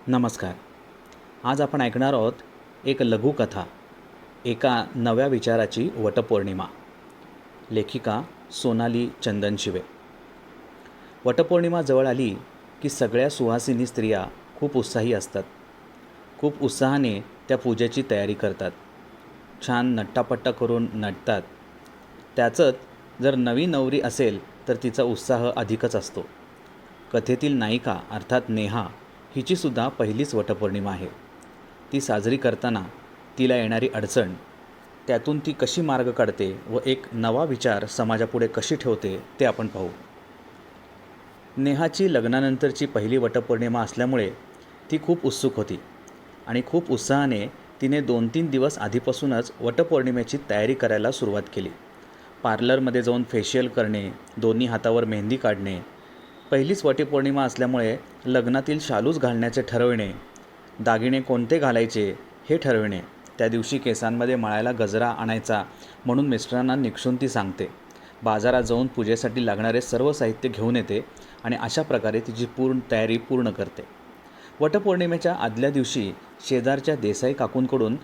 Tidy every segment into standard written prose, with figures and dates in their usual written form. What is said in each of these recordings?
नमस्कार. आज आपण ऐकणार आहोत एक लघुकथा, एका नव्या विचाराची वटपौर्णिमा. लेखिका सोनाली चंदनशिवे. वटपौर्णिमा जवळ आली की सगळ्या सुहासिनी स्त्रिया खूप उत्साही असतात. खूप उत्साहाने त्या पूजेची तयारी करतात. छान नट्टापट्टा करून नटतात. त्याचंच जर नवी नवरी असेल तर तिचा उत्साह अधिकच असतो. कथेतील नायिका अर्थात नेहा हिचीसुद्धा पहिलीच वटपौर्णिमा आहे. ती साजरी करताना तिला येणारी अडचण, त्यातून ती कशी मार्ग काढते व एक नवा विचार समाजापुढे कशी ठेवते ते आपण पाहू. नेहाची लग्नानंतरची पहिली वटपौर्णिमा असल्यामुळे ती खूप उत्सुक होती आणि खूप उत्साहाने तिने 2-3 दिवस आधीपासूनच वटपौर्णिमेची तयारी करायला सुरुवात केली. पार्लरमध्ये जाऊन फेशियल करणे, दोन्ही हातावर मेहंदी काढणे, पहिलीच वटपौर्णिमा असल्यामुळे लग्नातील शालूच घालण्याचे ठरविणे, दागिने कोणते घालायचे हे ठरविणे, त्या दिवशी केसांमध्ये मळायला गजरा आणायचा म्हणून मिस्टरांना निक्षून ती सांगते. बाजारात जाऊन पूजेसाठी लागणारे सर्व साहित्य घेऊन येते आणि अशा प्रकारे तिची तयारी पूर्ण करते. वटपौर्णिमेच्या आदल्या दिवशी शेजारच्या देसाई काकूंकडून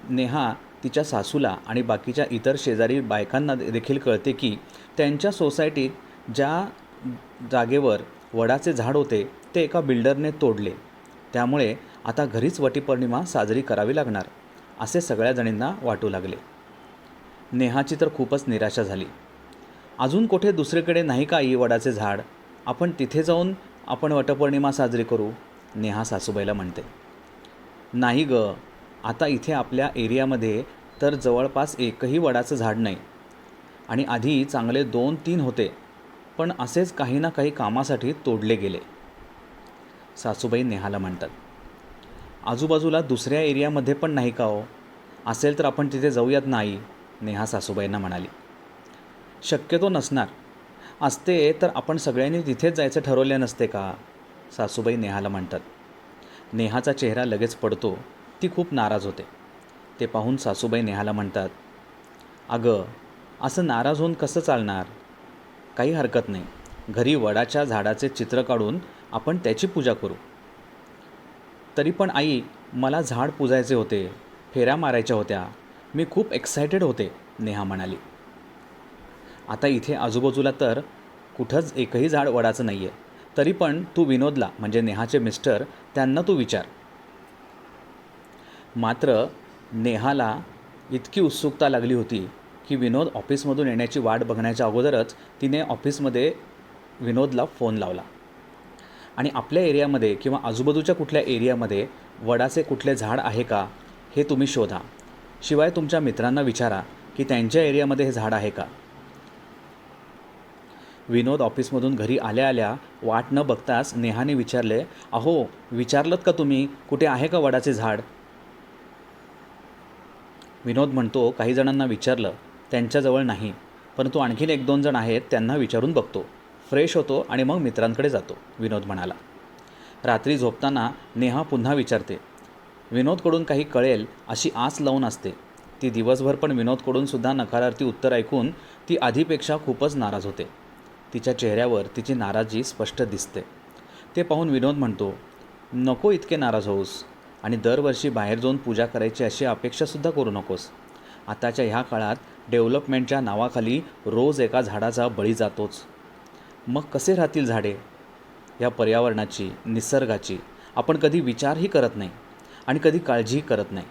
नेहा तिच्या सासूला आणि बाकीच्या इतर शेजारी बायकांना देखील कळते की त्यांच्या सोसायटीत ज्या जागेवर वडाचे झाड होते ते एका बिल्डरने तोडले. त्यामुळे आता घरीच वटपौर्णिमा साजरी करावी लागणार असे सगळ्या जणींना वाटू लागले. नेहाची तर खूपच निराशा झाली. अजून कुठे दुसरीकडे नाही का आई वडाचे झाड? आपण तिथे जाऊन आपण वटपौर्णिमा साजरी करू, नेहा सासूबाईला म्हणते. नाही ग, आता इथे आपल्या एरियामध्ये तर जवळपास एकही वडाचं झाड नाही आणि आधी चांगले 2-3 होते, पण असेच काही ना काही कामासाठी तोडले गेले, सासूबाई नेहाला म्हणतात. आजूबाजूला दुसऱ्या एरियामध्ये पण नाही का हो? असेल तर आपण तिथे जाऊयात नाही, नेहा सासूबाईंना म्हणाली. शक्यतो नसणार. असते तर आपण सगळ्यांनी तिथेच जायचं ठरवले नसते का, सासूबाई नेहाला म्हणतात. नेहाचा चेहरा लगेच पडतो. ती खूप नाराज होते. ते पाहून सासूबाई नेहाला म्हणतात, अगं, असं नाराज होऊन कसं चालणार? काही हरकत नाही. घरी वडाच्या झाडाचे चित्र काढून आपण त्याची पूजा करू. तरी पण आई, मला झाड पुजायचे होते, फेऱ्या मारायच्या होत्या, मी खूप एक्सायटेड होते, नेहा म्हणाली. आता इथे आजूबाजूला तर कुठंच एकही झाड वडाचं नाही आहे. तरी पण तू विनोदला, म्हणजे नेहाचे मिस्टर, त्यांना तू विचार. मात्र नेहाला इतकी उत्सुकता लागली होती की विनोद ऑफिसमधून येण्याची वाट बघण्याच्या अगोदरच तिने ऑफिसमध्ये विनोदला फोन लावला आणि आपल्या एरियामध्ये किंवा आजूबाजूच्या कुठल्या एरियामध्ये वडाचे कुठले झाड आहे का हे तुम्ही शोधा. शिवाय तुमच्या मित्रांना विचारा की त्यांच्या एरियामध्ये हे झाड आहे का. विनोद ऑफिसमधून घरी आल्या आल्या वाट न बघताच नेहाने विचारले, अहो, विचारलंत का तुम्ही कुठे आहे का वडाचे झाड? विनोद म्हणतो, काही जणांना विचारलं, त्यांच्याजवळ नाही, परंतु आणखीन 1-2 जण आहेत, त्यांना विचारून बघतो, फ्रेश होतो आणि मग मित्रांकडे जातो, विनोद म्हणाला. रात्री झोपताना नेहा पुन्हा विचारते. विनोदकडून काही कळेल अशी आस लावून असते. ती दिवसभर पण विनोदकडून सुद्धा नकारार्थी उत्तर ऐकून ती आधीपेक्षा खूपच नाराज होते. तिच्या चेहऱ्यावर तिची नाराजी स्पष्ट दिसते. ते पाहून विनोद म्हणतो, नको इतके नाराज होऊस आणि दरवर्षी बाहेर जाऊन पूजा करायची अशी अपेक्षासुद्धा करू नकोस. आताच्या ह्या काळात डेव्हलपमेंटच्या नावाखाली रोज एका झाडाचा बळी जातोच. मग कसे राहतील झाडे? या पर्यावरणाची, निसर्गाची आपण कधी विचारही करत नाही आणि कधी काळजीही करत नाही.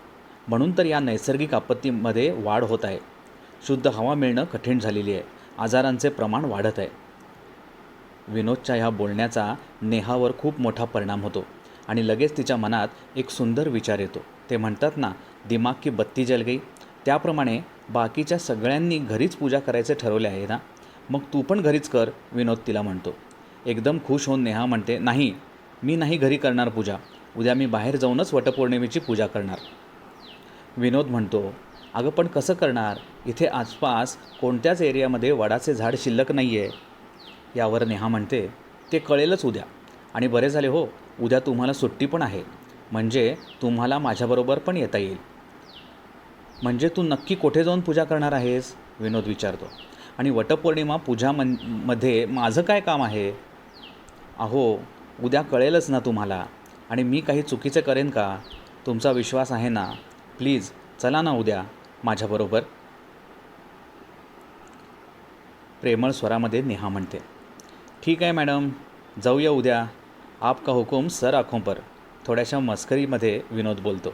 म्हणून तर या नैसर्गिक आपत्तीमध्ये वाढ होत आहे. शुद्ध हवा मिळणं कठीण झालेली आहे. आजारांचे प्रमाण वाढत आहे. विनोदच्या ह्या बोलण्याचा नेहावर खूप मोठा परिणाम होतो आणि लगेच तिच्या मनात एक सुंदर विचार येतो. ते म्हणतात ना, दिमाग की बत्ती जल गई. त्याप्रमाणे बाकीच्या सगळ्यांनी घरीच पूजा करायचे ठरवले आहे ना, मग तू पण घरीच कर, विनोद तिला म्हणतो. एकदम खुश होऊन नेहा म्हणते, नाही, मी नाही घरी करणार पूजा. उद्या मी बाहेर जाऊनच वटपौर्णिमेची पूजा करणार. विनोद म्हणतो, अगं पण कसं करणार? इथे आसपास कोणत्याच एरियामध्ये वडाचे झाड शिल्लक नाही आहे. यावर नेहा म्हणते, ते कळेलच उद्या. आणि बरे झाले हो, उद्या तुम्हाला सुट्टी पण आहे, म्हणजे तुम्हाला माझ्याबरोबर पण येता येईल. म्हणजे तू नक्की कुठे जाऊन पूजा करणार आहेस? विनोद विचारतो. आणि वटपौर्णिमा मध्ये माझं काय काम आहे? अहो, उद्या कळेलच ना तुम्हाला. आणि मी काही चुकीचं करेन का? तुमचा विश्वास आहे ना? प्लीज चला ना उद्या माझ्याबरोबर. प्रेमळ स्वरामध्ये नेहा म्हणते. ठीक आहे मॅडम, जाऊया उद्या. आपका हुकूम सर आखों पर. थोड्याशा मस्करीमध्ये विनोद बोलतो.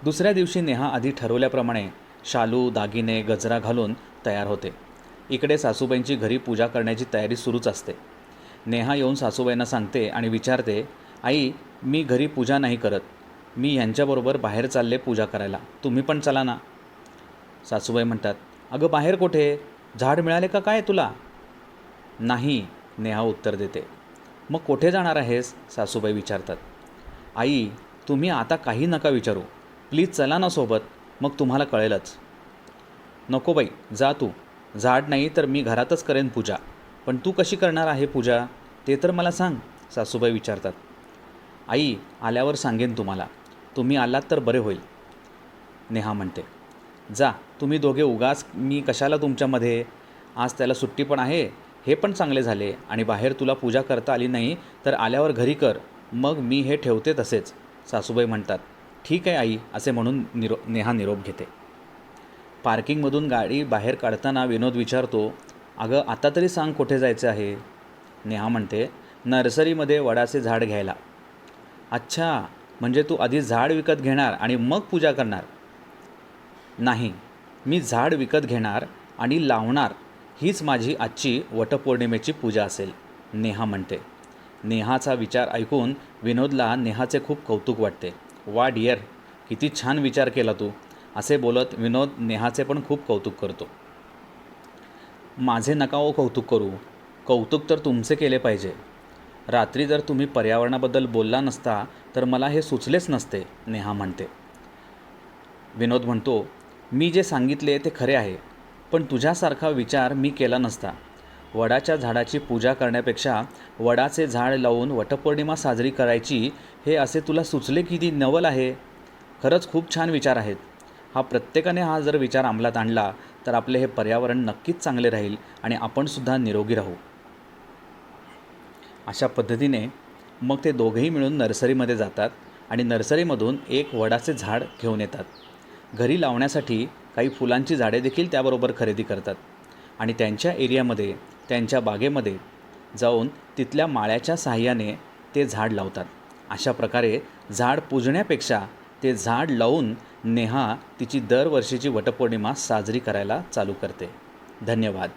दुसऱ्या दिवशी नेहा आधी ठरवल्याप्रमाणे शालू, दागिने, गजरा घालून तयार होते. इकडे सासूबाईंची घरी पूजा करण्याची तयारी सुरूच असते. नेहा येऊन सासूबाईंना सांगते आणि विचारते, आई, मी घरी पूजा नाही करत. मी ह्यांच्याबरोबर बाहेर चालले पूजा करायला. तुम्ही पण चला ना. सासूबाई म्हणतात, अगं बाहेर कुठे? झाड मिळाले का काय तुला? नाही, नेहा उत्तर देते. मग कुठे जाणार आहेस? सासूबाई विचारतात. आई, तुम्ही आता काही नका विचारू. प्लीज चला ना सोबत, मग तुम्हाला कळेलच. नको बाई, जा तू. झाड नाही तर मी घरातच करेन पूजा. पण तू कशी करणार आहे पूजा, ते तर मला सांग, सासूबाई विचारतात. आई, आल्यावर सांगेन तुम्हाला. तुम्ही आलात तर बरे होईल, नेहा म्हणते. जा तुम्ही दोघे, उगाच मी कशाला तुमच्यामध्ये. आज त्याला सुट्टी पण आहे, हे पण चांगले झाले. आणि बाहेर तुला पूजा करता आली नाही तर आल्यावर घरी कर. मग मी हे ठेवते तसेच, सासूबाई म्हणतात. ठीक आहे आई, असे म्हणून नेहा निरोप घेते. पार्किंगमधून गाडी बाहेर काढताना विनोद विचारतो, अगं आता तरी सांग कुठे जायचं आहे? नेहा म्हणते, नर्सरीमध्ये वडाचे झाड घ्यायला. अच्छा, म्हणजे तू आधी झाड विकत घेणार आणि मग पूजा करणार? नाही, मी झाड विकत घेणार आणि लावणार. हीच माझी आजची वटपौर्णिमेची पूजा असेल, नेहा म्हणते. नेहाचा विचार ऐकून विनोदला नेहाचे खूप कौतुक वाटते. वा डिअर, किती छान विचार केला तू, असे बोलत विनोद नेहाचे पण खूप कौतुक करतो. माझे नका हो कौतुक करू. कौतुक तर तुमचे केले पाहिजे. रात्री जर तुम्ही पर्यावरणाबद्दल बोलला नसता तर मला हे सुचलेच नसते, नेहा म्हणते. विनोद म्हणतो, मी जे सांगितले ते खरे आहे, पण तुझ्यासारखा विचार मी केला नसता. वडाच्या झाडाची पूजा करण्यापेक्षा वडाचे झाड लावून वटपौर्णिमा साजरी करायची, हे असे तुला सुचले किती नवल आहे. खरंच खूप छान विचार आहेत. प्रत्येकाने हा जर विचार अंमलात आणला तर आपले हे पर्यावरण नक्कीच चांगले राहील आणि आपणसुद्धा निरोगी राहू. अशा पद्धतीने मग ते दोघेही मिळून नर्सरीमध्ये जातात आणि नर्सरीमधून एक वडाचे झाड घेऊन येतात. घरी लावण्यासाठी काही फुलांची झाडे देखील त्याबरोबर खरेदी करतात आणि त्यांच्या एरियामध्ये, त्यांच्या बागेमध्ये जाऊन तिथल्या माळ्याच्या साहाय्याने ते झाड लावतात. अशा प्रकारे झाड पूजण्यापेक्षा ते झाड लावून नेहा तिची दरवर्षीची वटपौर्णिमा साजरी करायला चालू करते. धन्यवाद.